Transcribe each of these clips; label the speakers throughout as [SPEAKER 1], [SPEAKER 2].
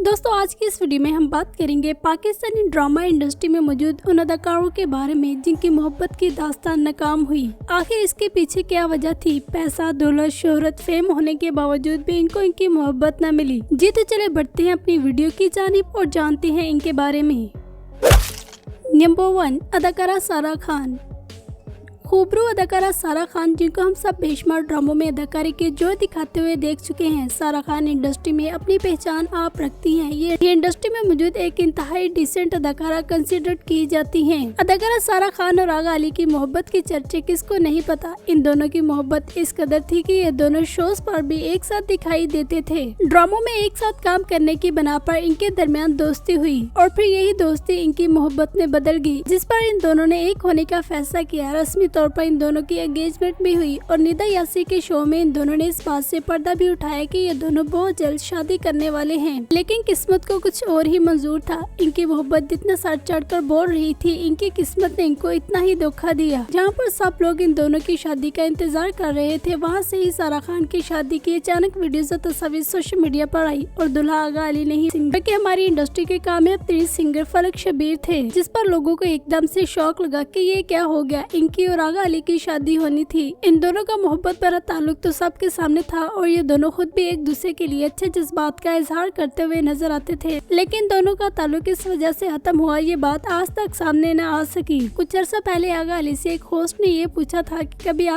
[SPEAKER 1] दोस्तों आज की इस वीडियो में हम बात करेंगे पाकिस्तानी ड्रामा इंडस्ट्री में मौजूद उन अदाकारों के बारे में जिनकी मोहब्बत की दास्तान नाकाम हुई। आखिर इसके पीछे क्या वजह थी? पैसा, दौलत, शोहरत, फेम होने के बावजूद भी इनको इनकी मोहब्बत न मिली। जी तो चले बढ़ते हैं अपनी वीडियो की जानिब और जानते हैं इनके बारे में। नंबर 1, अदाकारा सारा खान। खूबरू अदाकारा सारा खान, जिनको हम सब बेशुमार ड्रामों में अदाकारी के जोर दिखाते हुए देख चुके हैं। सारा खान इंडस्ट्री में अपनी पहचान आप रखती हैं। ये इंडस्ट्री में मौजूद एक इंतहाई डिसेंट अदाकारा कंसिडर की जाती हैं। अदाकारा सारा खान और आगा अली की मोहब्बत के चर्चे किसको नहीं पता। इन दोनों की मोहब्बत इस कदर थी कि ये दोनों शोज पर भी एक साथ दिखाई देते थे। ड्रामों में एक साथ काम करने की बना पर इनके दरमियान दोस्ती हुई और फिर यही दोस्ती इनकी मोहब्बत में बदल गई, जिस पर इन दोनों ने एक होने का फैसला किया। रस्मी तौर पर इन दोनों की एंगेजमेंट भी हुई और निदा यासी के शो में इन दोनों ने इस बात से पर्दा भी उठाया कि ये दोनों बहुत जल्द शादी करने वाले हैं। लेकिन किस्मत को कुछ और ही मंजूर था। इनकी मोहब्बत जितना सर चढ़कर बोल रही थी, इनकी किस्मत ने इनको इतना ही धोखा दिया। जहाँ पर सब लोग इन दोनों की शादी का इंतजार कर रहे थे, वहाँ से ही सारा खान की शादी की अचानक वीडियोस और तस्वीर सोशल मीडिया पर आई और दुल्हा आगा अली नहीं बल्कि हमारी इंडस्ट्री के कामयाब तरीन सिंगर फलक शबीर थे, जिस पर लोगों को एकदम से शौक लगा कि ये क्या हो गया। इनकी और आगा अली की शादी होनी थी। इन दोनों का मोहब्बत भरा ताल्लुक तो सबके सामने था और ये दोनों खुद भी एक दूसरे के लिए अच्छे जज्बात का इजहार करते हुए नजर आते थे। लेकिन दोनों का ताल्लुक इस वजह से खत्म हुआ, ये बात आज तक सामने न आ सकी। कुछ अर्सा पहले आगा अली से एक होस्ट ने ये पूछा था कि कभी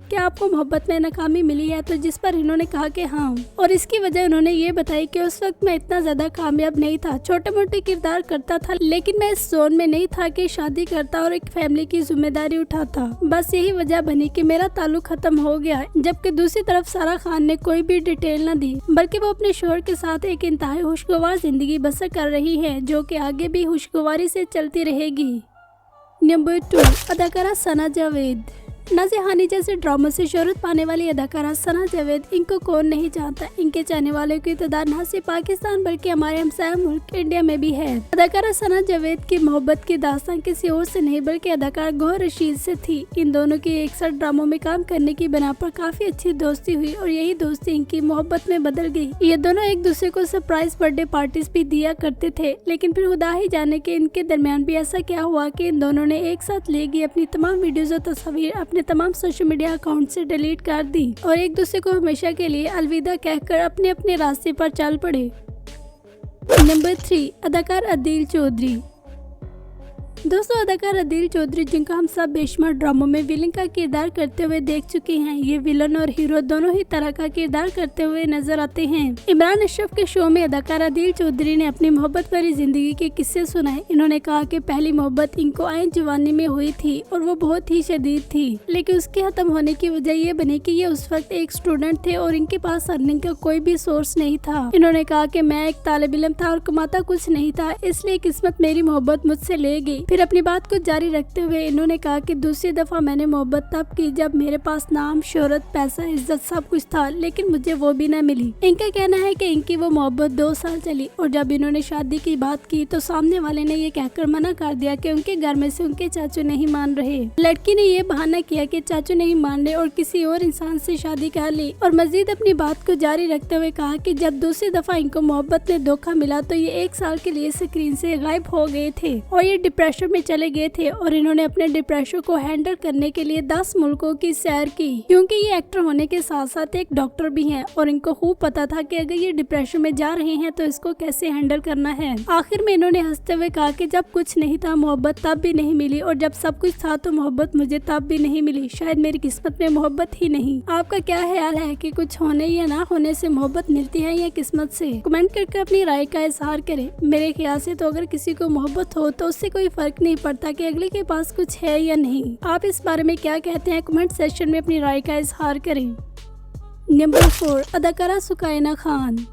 [SPEAKER 1] क्या आपको मोहब्बत में नाकामी मिली है, तो जिस पर इन्होंने कहा कि हाँ, और इसकी वजह उन्होंने ये बताई कि उस वक्त मैं इतना ज्यादा कामयाब नहीं था, छोटे मोटे किरदार करता था, लेकिन मैं इस जोन में नहीं था कि शादी करता और एक फैमिली की जिम्मेदारी उठाता। बस यही वजह बनी कि मेरा ताल्लुक खत्म हो गया। जबकि दूसरी तरफ सारा खान ने कोई भी डिटेल न दी, बल्कि वो अपने शोहर के साथ एक इंतहाई खुशगवार जिंदगी बसर कर रही है, जो कि आगे भी खुशगवारी से चलती रहेगी। नंबर 2, अदाकारा सना जावेद। नाज़िहानी जैसे ड्रामों से शोहरत पाने वाली अदाकारा सना जावेद, इनको कौन नहीं जानता। इनके चाहने वालों की तादाद न सिर्फ पाकिस्तान बल्कि हमारे हमसाया मुल्क इंडिया में भी है। अदाकारा सना जावेद की मोहब्बत की दास्तान किसी और से नहीं बल्कि अदाकार गौहर रशीद से थी। इन दोनों की 61 ड्रामों में काम करने की बना पर काफी अच्छी दोस्ती हुई और यही दोस्ती इनकी मोहब्बत में बदल गई। ये दोनों एक दूसरे को सरप्राइज बर्थडे पार्टीज भी दिया करते थे, लेकिन फिर खुदा ही जाने के इनके दरमियान भी ऐसा क्या हुआ कि इन दोनों ने एक साथ ले गई अपनी तमाम वीडियोज और तस्वीर अपने तमाम सोशल मीडिया अकाउंट से डिलीट कर दी और एक दूसरे को हमेशा के लिए अलविदा कहकर अपने अपने रास्ते पर चल पड़े। नंबर 3, अदाकार अदील चौधरी। दोस्तों अदाकार अदील चौधरी, जिनको हम सब बेशुमार ड्रामों में विलन का किरदार करते हुए देख चुके हैं, ये विलन और हीरो दोनों ही तरह का किरदार करते हुए नजर आते हैं। इमरान अशरफ के शो में अदाकार अदील चौधरी ने अपनी मोहब्बत भरी जिंदगी के किस्से सुनाए। इन्होंने कहा कि पहली मोहब्बत इनको आए जवानी में हुई थी और वो बहुत ही शदीद थी, लेकिन उसके खत्म होने की वजह ये बनी कि ये उस वक्त एक स्टूडेंट थे और इनके पास अर्निंग का कोई भी सोर्स नहीं था। इन्होंने कहा कि मैं एक तालिब इल्म था और कमाता कुछ नहीं था, इसलिए किस्मत मेरी मोहब्बत मुझसे ले गई। फिर अपनी बात को जारी रखते हुए इन्होंने कहा कि दूसरी दफा मैंने मोहब्बत तब की जब मेरे पास नाम, शोहरत, पैसा, इज्जत सब कुछ था, लेकिन मुझे वो भी न मिली। इनका कहना है कि इनकी वो मोहब्बत 2 साल चली और जब इन्होंने शादी की बात की तो सामने वाले ने ये कहकर मना कर दिया कि उनके घर में से उनके चाचू नहीं मान रहे। लड़की ने ये बहाना किया कि चाचू नहीं मान रहे और किसी और इंसान से शादी कर ली और मजीद अपनी बात को जारी रखते हुए कहा कि जब दूसरी दफा इनको मोहब्बत में धोखा मिला तो ये 1 साल के लिए स्क्रीन से गायब हो गए थे और ये डिप्रेशन में चले गए थे और इन्होंने अपने डिप्रेशन को हैंडल करने के लिए 10 मुल्कों की सैर की, क्योंकि ये एक्टर होने के साथ साथ एक डॉक्टर भी हैं और इनको खूब पता था कि अगर ये डिप्रेशन में जा रहे हैं तो इसको कैसे हैंडल करना है। आखिर में इन्होंने हंसते हुए कहा कि जब कुछ नहीं था मोहब्बत तब भी नहीं मिली और जब सब कुछ था तो मोहब्बत मुझे तब भी नहीं मिली, शायद मेरी किस्मत में मोहब्बत ही नहीं। आपका क्या ख्याल है कि कुछ होने या ना होने से मोहब्बत मिलती है या किस्मत से? कमेंट करके अपनी राय का इजहार करें। मेरे ख्याल से तो अगर किसी को मोहब्बत हो तो उससे कोई फर्क नहीं पड़ता कि अगले के पास कुछ है या नहीं। आप इस बारे में क्या कहते हैं? कमेंट सेक्शन में अपनी राय का इजहार करें। नंबर 4, अदाकारा सुकैना खान।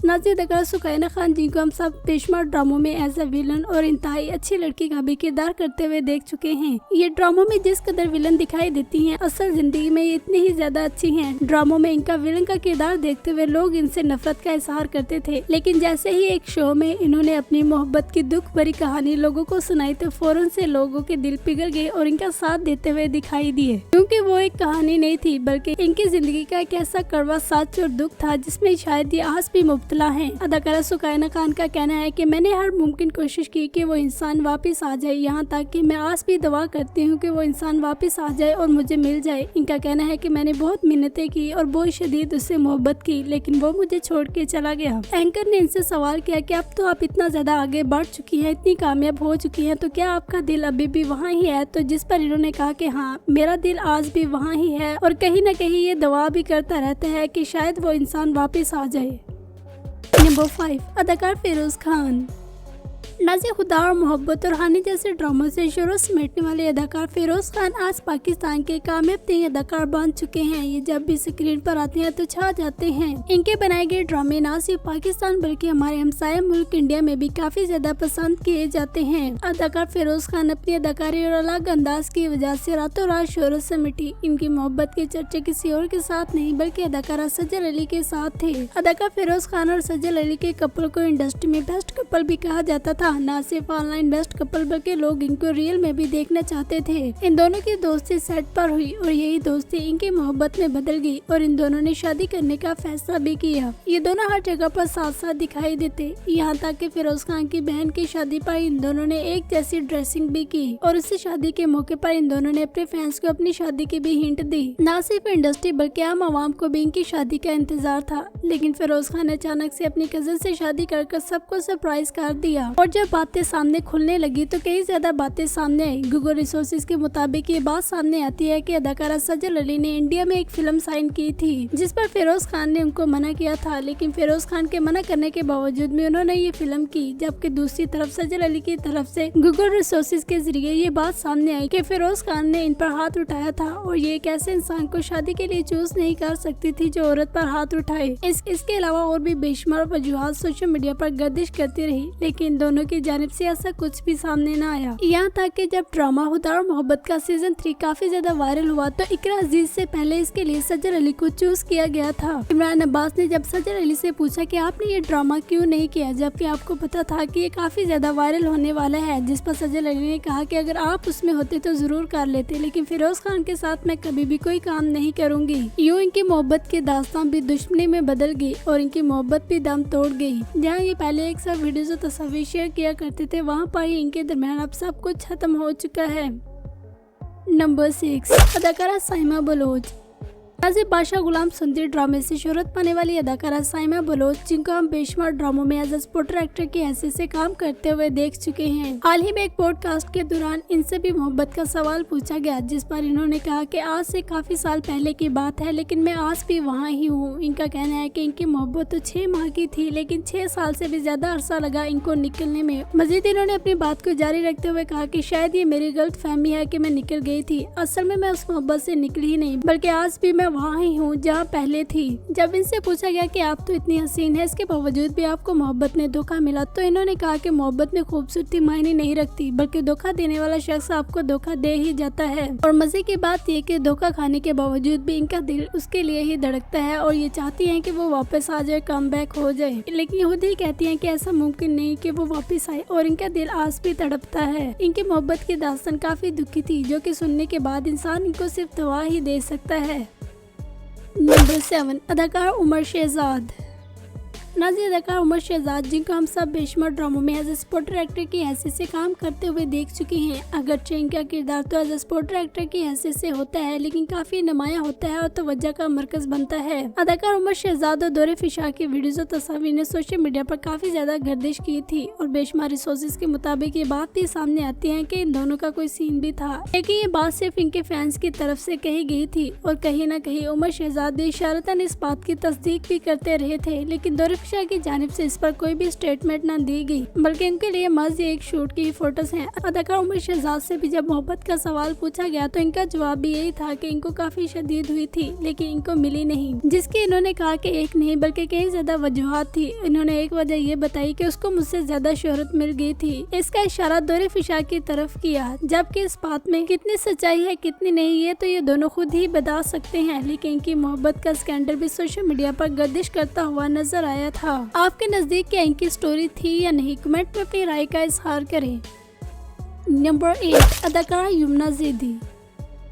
[SPEAKER 1] नाज़िर अदाकारा सुकैना खान, जिनको हम सब बेशुमार ड्रामों में एज अ विलन और इंतहाई अच्छी लड़की का भी किरदार करते हुए देख चुके हैं। ये ड्रामों में जिस कदर विलन दिखाई देती हैं, असल जिंदगी में ये इतनी ही ज्यादा अच्छी हैं। ड्रामों में इनका विलन का किरदार देखते हुए लोग इनसे नफरत का इजहार करते थे, लेकिन जैसे ही एक शो में इन्होंने अपनी मोहब्बत की दुख भरी कहानी लोगों को सुनाई तो फौरन से लोगों के दिल पिघल गए और इनका साथ देते हुए दिखाई दिए, क्योंकि वो एक कहानी नहीं थी बल्कि इनकी जिंदगी का एक ऐसा कड़वा सच और दुख था जिसमें शायद ये आज भी मुब्तला मुब्तला हैं। अदाकारा सुकैना खान का कहना है कि मैंने हर मुमकिन कोशिश की कि वो इंसान वापस आ जाए, यहाँ तक कि मैं आज भी दुआ करती हूँ कि वो इंसान वापस आ जाए और मुझे मिल जाए। इनका कहना है कि मैंने बहुत मिन्नतें की और बहुत शदीद उससे मोहब्बत की, लेकिन वो मुझे छोड़ के चला गया। एंकर ने इनसे सवाल किया कि अब तो आप इतना ज्यादा आगे बढ़ चुकी हैं, इतनी कामयाब हो चुकी हैं, तो क्या आपका दिल अभी भी वहाँ ही है? तो जिस पर इन्होंने कहा कि हाँ, मेरा दिल आज भी वहाँ ही है और कहीं न कहीं ये दुआ भी करता रहता है कि शायद वो इंसान वापस आ जाए। नंबर 5, अदाकार फिरोज खान। नाज़े खुदा और मोहब्बत और हानि जैसे ड्रामों से शोहरत समेटने वाले अदाकार फिरोज खान आज पाकिस्तान के कामयाब तीन अदाकार बन चुके हैं। ये जब भी स्क्रीन पर आते हैं तो छा जाते हैं। इनके बनाए गए ड्रामे न सिर्फ पाकिस्तान बल्कि हमारे हमसाया मुल्क इंडिया में भी काफी ज्यादा पसंद किए जाते हैं। अदाकार फिरोज खान अपनी अदाकारी और अलग अंदाज की वजह से रातों रात शोहरत समेटी। इनकी मोहब्बत के चर्चे किसी और के साथ नहीं बल्कि अदाकारा सजल अली के साथ थे। अदाकार फिरोज खान और सजल अली के कपल को इंडस्ट्री में बेस्ट कपल भी कहा जाता था। न सिर्फ ऑनलाइन बेस्ट कपल बल्कि लोग इनको रियल में भी देखना चाहते थे। इन दोनों की दोस्ती सेट पर हुई और यही दोस्ती इनकी मोहब्बत में बदल गई और इन दोनों ने शादी करने का फैसला भी किया। ये दोनों हर जगह पर साथ साथ दिखाई देते, यहाँ तक कि फिरोज खान की बहन की शादी पर इन दोनों ने एक जैसी ड्रेसिंग भी की और इसी शादी के मौके पर इन दोनों ने अपने फैंस को अपनी शादी की भी हिंट दी। न सिर्फ इंडस्ट्री बल्कि आम आवाम को भी इनकी शादी का इंतजार था, लेकिन फिरोज खान ने अचानक से अपनी कजन से शादी कर सबको सरप्राइज कर दिया और जब बातें सामने खुलने लगी तो कई ज्यादा बातें सामने आई। गूगल रिसोर्सेज के मुताबिक ये बात सामने आती है कि अदाकारा सजल अली ने इंडिया में एक फिल्म साइन की थी जिस पर फिरोज खान ने उनको मना किया था, लेकिन फिरोज खान के मना करने के बावजूद भी उन्होंने ये फिल्म की। जबकि दूसरी तरफ सजल अली की तरफ से गूगल रिसोर्सेज के जरिए ये बात सामने आई कि फिरोज खान ने इन पर हाथ उठाया था और ये एक ऐसे इंसान को शादी के लिए चूज नहीं कर सकती थी जो औरत पर हाथ उठाए। इसके अलावा और भी बेशुमार वजूहात सोशल मीडिया पर गर्दिश करती रही, लेकिन दोनों की जानिब से ऐसा कुछ भी सामने न आया। यहाँ तक कि जब ड्रामा खुदा और मोहब्बत का सीजन 3 काफी ज्यादा वायरल हुआ तो इकरा अजीज से पहले इसके लिए सजल अली को चूज किया गया था। इमरान अब्बास ने जब सजल अली से पूछा कि आपने ये ड्रामा क्यों नहीं किया जबकि आपको पता था कि ये काफी ज्यादा वायरल होने वाला है, जिस पर सजल अली ने कहा कि अगर आप उसमें होते तो जरूर कर लेते, लेकिन फिरोज खान के साथ मैं कभी भी कोई काम नहीं करूंगी। यूँ इनकी मोहब्बत की दास्तान भी दुश्मनी में बदल गई और इनकी मोहब्बत भी दम तोड़ गई। जहाँ ये पहले एक साथ वीडियोस और तस्वीर शेयर किया करते थे, वहाँ पर ही इनके दरमियान अब सब कुछ खत्म हो चुका है। नंबर 6, अदाकारा साइमा बलोच। नाज़िब बादशाह गुलाम सुंदरी ड्रामे से शोहरत पाने वाली अदाकारा साइमा बलोच, जिनको हम बेशुमार ड्रामों में एज सपोर्टर एक्टर की हैसियत से काम करते हुए देख चुके हैं। हाल ही में एक पॉडकास्ट के दौरान इनसे भी मोहब्बत का सवाल पूछा गया, जिस पर इन्होंने कहा कि आज से काफी साल पहले की बात है, लेकिन मैं आज भी वहाँ ही हूँ। इनका कहना है कि इनकी मोहब्बत तो 6 माह की थी, लेकिन 6 साल से भी ज्यादा अरसा लगा इनको निकलने में। मजीद इन्होंने अपनी बात को जारी रखते हुए कहा कि शायद ये मेरी गलत फहमी है कि मैं निकल गई थी। असल में मैं उस मोहब्बत से निकली ही नहीं, बल्कि आज भी मैं वहाँ ही हूँ जहाँ पहले थी। जब इनसे पूछा गया कि आप तो इतनी हसीन है, इसके बावजूद भी आपको मोहब्बत में धोखा मिला, तो इन्होंने कहा कि मोहब्बत में खूबसूरती मायने नहीं रखती, बल्कि धोखा देने वाला शख्स आपको धोखा दे ही जाता है। और मजे की बात ये कि धोखा खाने के बावजूद भी इनका दिल उसके लिए ही धड़कता है और ये चाहती है कि वो वापस आ जाए, कम बैक हो जाए, लेकिन खुद ही कहती है कि ऐसा मुमकिन नहीं कि वो वापस आए और इनका दिल आज भी तड़पता है। इनकी मोहब्बत की दास्तान काफी दुखी थी, जो कि सुनने के बाद इंसान इनको सिर्फ दुआ ही दे सकता है। नंबर 7, अदाकार उमर शहजाद। नाज़ी अदाकार उमर शहजाद, जिनको हम सब बेशुमार ड्रामों में एज सपोर्टर एक्टर की हैसियत से काम करते हुए देख चुके हैं। अगरचे इनका किरदार तो एज सपोर्टर एक्टर की हैसियत से होता है, लेकिन काफी नुमाया होता है और तवज्जो का मरकज बनता है। अदाकार उमर शहजाद और दौरे फिशा की वीडियोस और तस्वीर ने सोशल मीडिया पर काफी ज्यादा गर्दिश की थी और बेशुमार रिसोर्सेज के मुताबिक ये बात भी सामने आती है कि इन दोनों का कोई सीन भी था, लेकिन ये बात सिर्फ इनके फैंस की तरफ से कही गई थी और कहीं न कहीं उमर शहजाद इशारतन इस बात की तस्दीक भी करते रहे थे, लेकिन दौरे फिशा की जानिब से इस पर कोई भी स्टेटमेंट न दी गई, बल्कि इनके लिए महज एक शूट की फोटोज हैं। अदाकार उमर शहजाद से भी जब मोहब्बत का सवाल पूछा गया तो इनका जवाब भी यही था कि इनको काफी शदीद हुई थी, लेकिन इनको मिली नहीं, जिसकी इन्होंने कहा कि एक नहीं बल्कि कई ज्यादा वजूहात थी। इन्होंने एक वजह ये बताई कि उसको मुझसे ज्यादा शोहरत मिल गई थी। इसका इशारा दौरे फिशा की तरफ किया, जबकि इस बात में कितनी सच्चाई है कितनी नहीं है तो ये दोनों खुद ही बता सकते हैं, लेकिन इनकी मोहब्बत का स्कैंडल भी सोशल मीडिया पर गर्दिश करता हुआ नजर आया था। आपके नजदीक क्या इनकी स्टोरी थी या नहीं, कमेंट में अपनी राय का इजहार करें। नंबर 8, अदाकारा यमुना ज़ैदी।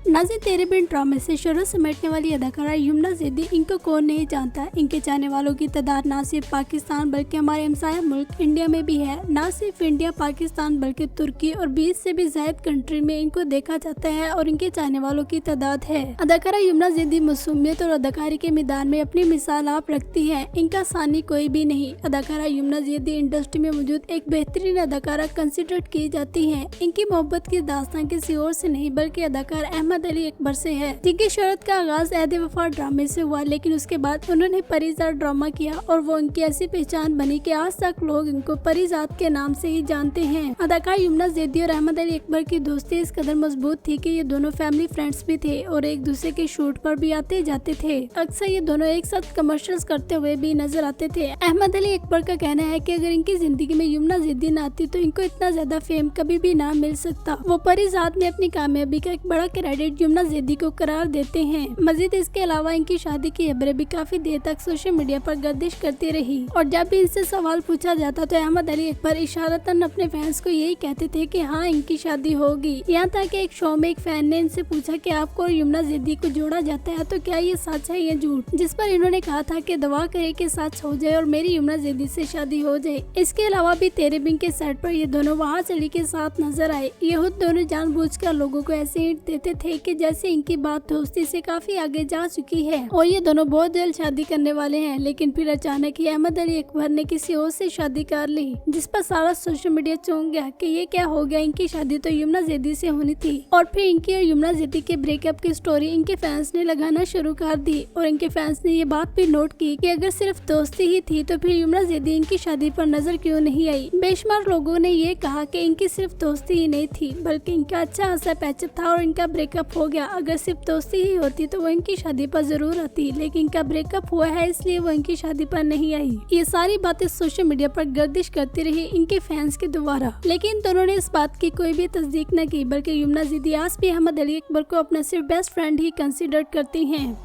[SPEAKER 1] नाज़िर तेरे बिन ड्रामे से शोहरत समेटने वाली अदाकारा यमुना ज़ैदी, इनको कौन नहीं जानता। इनके चाहने वालों की तादाद न सिर्फ पाकिस्तान बल्कि हमारे हमसाया मुल्क इंडिया में भी है। न सिर्फ इंडिया पाकिस्तान बल्कि तुर्की और 20 से भी ज्यादा कंट्री में इनको देखा जाता है और इनके चाहने वालों की तादाद है। अदाकारा यमुना ज़ैदी मासूमियत और अदाकारी के मैदान में अपनी मिसाल आप रखती है। इनका सानी कोई भी नहीं। अदाकारा यमुना ज़ैदी इंडस्ट्री में मौजूद एक बेहतरीन अदाकारा कंसिडर की जाती है। इनकी मोहब्बत की दास्तान किसी और से नहीं बल्कि अदाकार अहमद अली अकबर से है, जिनकी शोहरत का आगाज ऐद वफा ड्रामे से हुआ, लेकिन उसके बाद उन्होंने परिजात ड्रामा किया और वो उनकी ऐसी पहचान बनी कि आज तक लोग इनको परिजात के नाम से ही जानते हैं। अदाकार यमुना ज़ैदी और अहमद अली अकबर की दोस्ती इस कदर मजबूत थी कि ये दोनों फैमिली फ्रेंड्स भी थे और एक दूसरे के शूट पर भी आते जाते थे। अक्सर ये दोनों एक साथ कमर्शियल्स करते हुए भी नजर आते थे। अहमद अली अकबर का कहना है कि अगर इनकी जिंदगी में यमुना ज़ैदी न आती तो इनको इतना ज्यादा फेम कभी भी ना मिल सकता। वो परिजात में अपनी कामयाबी का एक बड़ा क्रेडिट यमुना ज़ैदी को करार देते हैं। मजीद इसके अलावा इनकी शादी की खबरें भी काफी देर तक सोशल मीडिया पर गर्दिश करती रही और जब भी इनसे सवाल पूछा जाता तो अहमद अली अकबर इशारतन अपने फैंस को यही कहते थे कि हाँ इनकी शादी होगी। यहाँ तक कि एक शो में एक फैन ने इनसे पूछा कि आपको और यमुना ज़ैदी को जोड़ा जाता है तो क्या ये सच है या झूठ, जिस पर इन्होंने कहा था कि दुआ करे कि सच हो जाए और मेरी यमुना ज़ैदी से शादी हो जाए। इसके अलावा भी तेरे बिन के सेट पर ये दोनों वहाँ अली के साथ नजर आए। ये खुद दोनों जानबूझकर लोगों को ऐसे हिंट देते थे कि जैसे इनकी बात दोस्ती से काफी आगे जा चुकी है और ये दोनों बहुत जल्द शादी करने वाले हैं। लेकिन फिर अचानक ही अहमद अली अकबर ने किसी और से शादी कर ली, जिस पर सारा सोशल मीडिया चौंक गया कि ये क्या हो गया। इनकी शादी तो यमुना ज़ैदी से होनी थी और फिर इनकी और यमुना ज़ैदी के ब्रेकअप की स्टोरी इनके फैंस ने लगाना शुरू कर दी और इनके फैंस ने ये बात भी नोट की कि अगर सिर्फ दोस्ती ही थी तो फिर यमुना ज़ैदी इनकी शादी पर नजर क्यों नहीं आई। बेशुमार लोगों ने ये कहा कि इनकी सिर्फ दोस्ती ही नहीं थी बल्कि इनका अच्छा खासा पैचअप था और इनका ब्रेकअप हो गया। अगर सिर्फ दोस्ती ही होती तो वो इनकी शादी पर जरूर आती, लेकिन इनका ब्रेकअप हुआ है इसलिए वो इनकी शादी पर नहीं आई। ये सारी बातें सोशल मीडिया पर गर्दिश करती रही इनके फैंस के द्वारा, लेकिन दोनों ने इस बात की कोई भी तस्दीक न की, बल्कि यमुना ज़ैदी आज भी अहमद अली अकबर को अपना सिर्फ बेस्ट फ्रेंड ही कंसिडर करती हैं।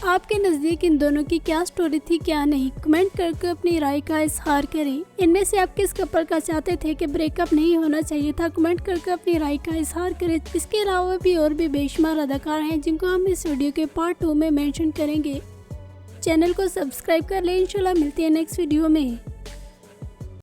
[SPEAKER 1] आपके नज़दीक इन दोनों की क्या स्टोरी थी क्या नहीं, कमेंट करके अपनी राय का इजहार करें। इनमें से आप किस कपल का चाहते थे कि ब्रेकअप नहीं होना चाहिए था, कमेंट करके अपनी राय का इजहार करें। इसके अलावा भी और भी बेशुमार अदाकार हैं जिनको हम इस वीडियो के पार्ट 2 में मेंशन करेंगे। चैनल को सब्सक्राइब कर लें। इंशाल्लाह मिलते हैं नेक्स्ट वीडियो में।